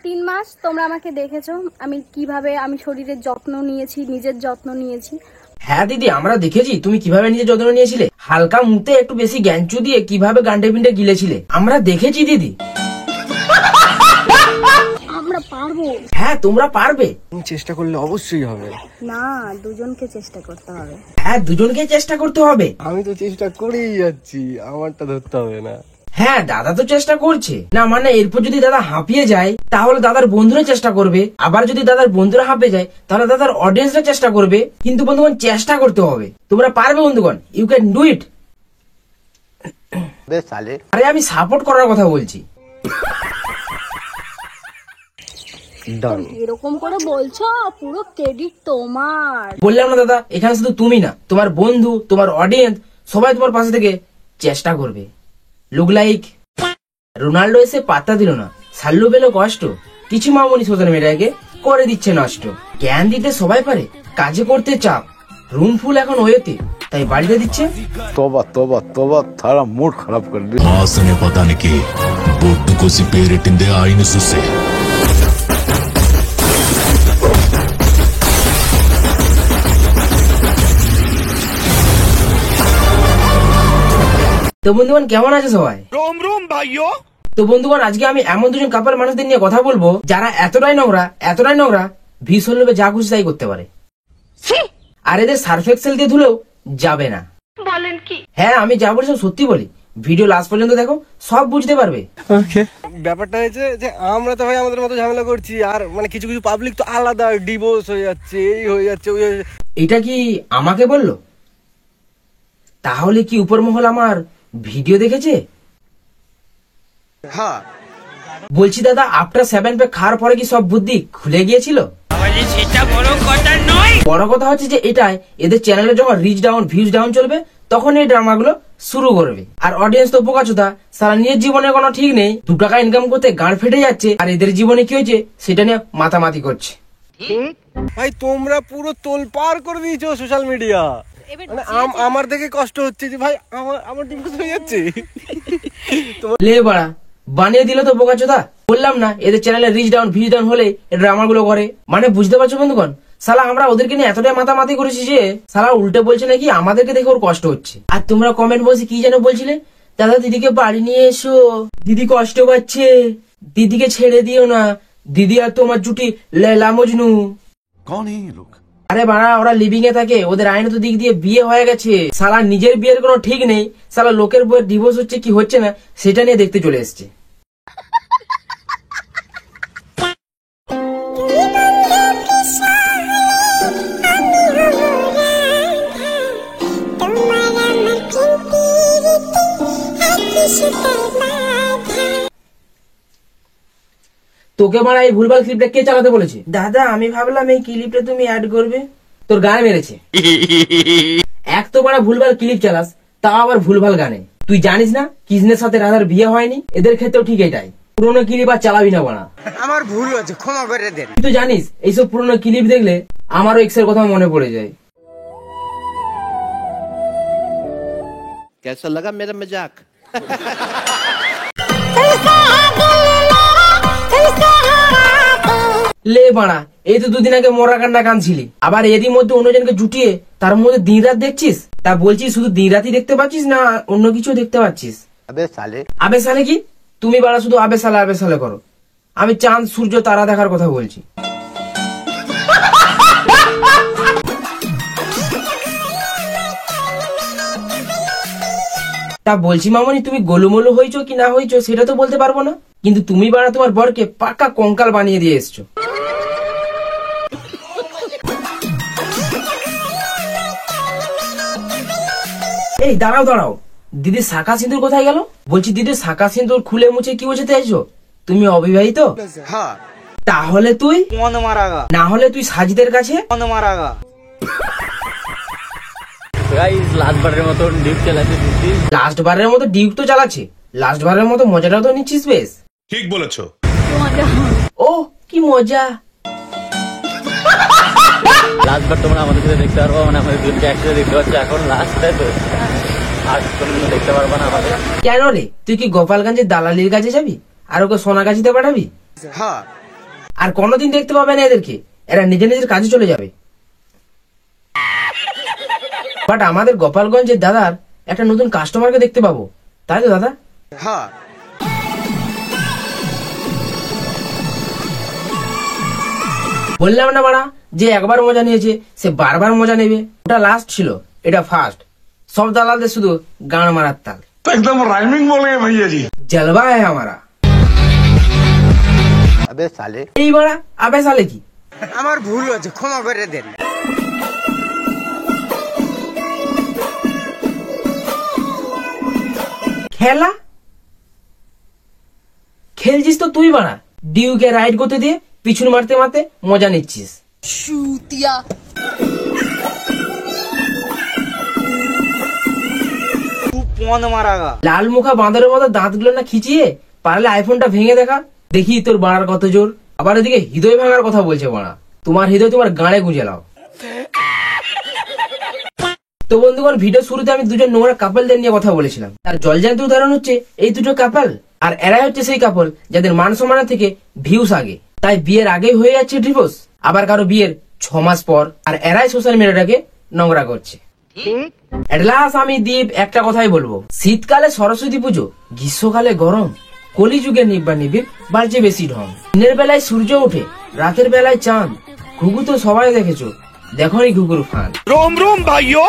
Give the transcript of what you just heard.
3 মাস তোমরা আমাকে দেখেছো আমি কিভাবে আমি শরীরের যত্ন নিয়েছি, নিজের যত্ন নিয়েছি। হ্যাঁ দিদি, আমরা দেখেছি তুমি কিভাবে নিজের যত্ন নিয়েছিলে। হালকা মুতে একটু বেশি গ্যাঞ্চু দিয়ে কিভাবে গান্ডে পিন্ডে গিলেছিলে, আমরা দেখেছি দিদি। আমরা পারবো। হ্যাঁ তোমরা পারবে, চেষ্টা করলে অবশ্যই হবে। না, দুজনকে চেষ্টা করতে হবে। হ্যাঁ দুজনকে চেষ্টা করতে হবে। আমি তো চেষ্টা করেই যাচ্ছি, আমারটা ধরতে হবে না। হ্যাঁ দাদা তো চেষ্টা করছে না, মানে এরপর যদি দাদা হাঁপিয়ে যায় তাহলে দাদার বন্ধুরা চেষ্টা করবে, আবার যদি দাদার বন্ধুরা হাঁপিয়ে যায় তাহলে দাদার অডিয়েন্সরা চেষ্টা করবে। কিন্তু বন্ধুগণ চেষ্টা করতে হবে, তোমরা পারবে বন্ধুগণ, ইউ ক্যান ডু ইট। আরে আমি সাপোর্ট করার কথা বলছি। এরকম করে বলছো, পুরো ক্রেডিট তোমার। বললাম না দাদা, এখানে শুধু তুমি না, তোমার বন্ধু, তোমার অডিয়েন্স সবাই তোমার পাশে থেকে চেষ্টা করবে। লুক লাইক রোনাল্ডো এসে পাত্তা দিল না, সাল্লু পেল কষ্ট, কিছু মামনি সোশ্যাল মিডিয়াকে করে দিচ্ছে নষ্ট। জ্ঞান দিতে সবাই পারে, কাজে করতে চাপ, রুম ফুল এখন ওয়েতে, তাই বাড়িতে দিচ্ছে। तोबा तोबा तोबा थारा मूड खराब कर दिया। వాసనే పదానికి బొట్టుకొసి పేరెట్టిందే ఆయన చూసే তো বন্ধুগণ কেমন আছে সবাই? তো বন্ধুগণ আজকে আমি এমন দুজন কাপল মানুষদের নিয়ে কথা বলবো যারা এতটাই নোংরা ভীষণ লোভে যা খুশি তাই করতে পারে, আর এদের সার্ফ এক্সেল দিয়ে ধুলেও যাবে না। বলেন কি? হ্যাঁ আমি যা বলছি সত্যি বলি, ভিডিও লাস্ট পর্যন্ত দেখো, সব বুঝতে পারবে। ব্যাপারটা হয়েছে যে আমরা তো ভাই আমাদের মতো ঝামেলা করছি, আর মানে কিছু কিছু পাবলিক তো আলাদা ডিভোর্স হয়ে যাচ্ছে, এই হয়ে যাচ্ছে ওই হয়ে যাচ্ছে। এটা কি আমাকে বললো? তাহলে কি উপর মহল আমার ভিডিও দেখেছে? হ্যাঁ বলছি দাদা, আফটার 7 পে খাওয়ার পরে কি সব বুদ্ধি খুলে গিয়েছিল? সেটা বড় কথা নয়, বড় কথা হচ্ছে যে এটাই এদের চ্যানেলে যখন রিচ ডাউন ভিউজ ডাউন চলবে তখন এই ড্রামাগুলো শুরু করবে। আর অডিয়েন্স তো বোকাচোদা, সারা নিজের জীবনে কোনো ঠিক নেই, 2 টাকা ইনকাম করতে গাঁড় ফেটে যাচ্ছে, আর এদের জীবনে কি হয়েছে সেটা নিয়ে মাতামাতি করছে। ভাই তোমরা পুরো তোলপাড় করে দিয়েছো সোশ্যাল মিডিয়া, মানে আমার দেখে কষ্ট হচ্ছে যে ভাই আমার ডিভোর্স হয়ে যাচ্ছে। লে বাড়া, বানিয়ে দিল তো বোকাচোদা। বললাম না এদের চ্যানেলে রিচ ডাউন ভিউজ ডাউন হলে ড্রামা গুলো করে, মানে বুঝতে পারছো বন্ধুগণ? সালা আমরা ওদেরকে নিয়ে এতটাই মাতামাতি করেছি যে সালা উল্টে বলছে নাকি আমাদেরকে দেখে ওর কষ্ট হচ্ছে। আর তোমরা কমেন্ট বলছি কি যেন বলছিলে, দাদা দিদিকে বাড়ি নিয়ে এসো, দিদি কষ্ট পাচ্ছে, দিদিকে ছেড়ে দিও না, দিদি আর তোমার জুটি লেলা মজনু। कौन है ये लोग? আরে বাড়া, ওরা লিভিং এ থাকে, ওদের আইনত দিক দিয়ে বিয়ে হয়ে গেছে, সালা নিজের বিয়ের কোনো ঠিক নেই, সালা লোকের বইয়ের ডিভোর্স হচ্ছে কি হচ্ছে না সেটা নিয়ে দেখতে চলে এসছে। তোকে মারা এই ভুলভাল ক্লিপটা কে চালাতে বলেছে? দাদা আমি ভাবলাম এই ক্লিপটা তুমি অ্যাড করবে, তোর গায়ে মেরেছে। এক তো বড় ভুলভাল ক্লিপ চালাস, তাও আবার ভুলভাল গানে। তুই জানিস না কৃষ্ণের সাথে রাধার বিয়ে হয়নি? এদের ক্ষেত্রেও ঠিক এটাই, পুরোনো ক্লিপ আর চালাবি না বড়া। আমার ভুল হয়েছে, ক্ষমা করে দেন। তুই তো জানিস এইসব পুরোনো ক্লিপ দেখলে আমারও এক্সের কথা মনে পড়ে যায়। कैसा लगा मेरा मजाक? লে বাড়া, এই তো 2 দিন আগে মরা কান্না কাঁদছিলি, আবার এরই মধ্যে অন্যজনকে জুটিয়ে তার মধ্যে দিন রাত দেখছিস। তা বলছি শুধু দিন রাতই দেখতে পাচ্ছিস না অন্য কিছু দেখতে পাচ্ছিস? আবে সালে কি তুমি বাড়া শুধু আবে সালে করো, আমি চাঁদ সূর্য তারা দেখার কথা বলছি। তা বলছি মামনি, তুমি গোলুমলু হয়েছো কি না হয়েছো সেটা তো বলতে পারবো না, কিন্তু তুমি বাড়া তোমার বরকে পাকা কঙ্কাল বানিয়ে দিয়ে এসছো। এই দাঁড়াও, দিদির শাখা সিঁদুর কোথায় গেল? বলছি দিদির শাখা সিঁদুর খুলে মুছে কি বোঝাতে চাইছো? তুমি অবিবাহিত? হ্যাঁ। তাহলে তুই না হলে তুই সাজিদের কাছে লাস্ট বারের মতো ডিউক তো চালাচ্ছে, লাস্ট বারের মতো মজাটাও তো নিচ্ছিস বেশ। ঠিক বলেছো। ও কি মজা। লাস্ট বার তোমরা আমাদের সাথে দেখতে পারবো, মানে আমাদের দুজনকে একসাথে দেখতে পাচ্ছ, এখন লাস্ট তো আর কোনদিন দেখতে পারবো না আমাদের। কেন রে, তুই কি গোপালগঞ্জের দালালির কাছে যাবি আর ওকে সোনাগাছিতে পাঠাবি? হ্যাঁ। আর কোনোদিন দেখতে পাবে না এদেরকে, এরা নিজের নিজের কাজে চলে যাবে। বাট আমাদের গোপালগঞ্জের দাদার একটা নতুন কাস্টমারকে দেখতে পাবো, তাই তো দাদা? হ্যাঁ বললাম না বাড়া, যে একবার মজা নিয়েছে সে বারবার মজা নেবে। ওটা লাস্ট ছিল, এটা ফার্স্ট। সব দালালদের শুধু গান মারার তাল। एकदम राइमिंग बोले भैया जी। জলবা है हमारा। अबे साले এই বাড়া আবে সালে কি? আমার ভুল হয়েছে, ক্ষমা করে দেন। খেলা খেলছিস তো তুই বাড়া, ডিউকে রাইড করতে দিয়ে পিছন মারতে মারতে মজা নিচ্ছিস। পন মারাগা লাল মুখা বাঁদরের মতো দাঁতগুলো না খিচিয়ে পারলে আইফোনটা ভেঙে দেখা, দেখি তোর বাড়ার কত জোর। আবার এদিকে হৃদয় ভাঙার কথা বলছে বাড়া, তোমার হৃদয় তোমার গাঁড়ে গুঁজে লাও। তো বন্ধুগণ, ভিডিও শুরুতে আমি দুজন নোংরা কাপলদের নিয়ে কথা বলেছিলাম। তার জলজান্ত উদাহরণ হচ্ছে এই দুটো কাপল। আর এরাই হচ্ছে সেই কাপল যাদের মান সম্মানের থেকে ভিউস আগে, তাই বিয়ের আগেই হয়ে যাচ্ছে ডিভোর্স। আবার কারো বিয়ের 6 মাস পর। আর এরাই সোশ্যাল মিডিয়াটাকে নোংরা করছে। এটলাস আমি দীপ একটা কথাই বলবো, শীতকালে সরস্বতী পুজো, গ্রীষ্মকালে গরম, কলিযুগে নিব্বা নিবিড় বাড়ছে বেশি ঢং। দিনের বেলায় সূর্য ওঠে, রাতের বেলায় চাঁদ। ঘুঘু তো সবাই দেখেছো, দেখোনি ঘুঘুর ফান। रोम रोम भाइयों।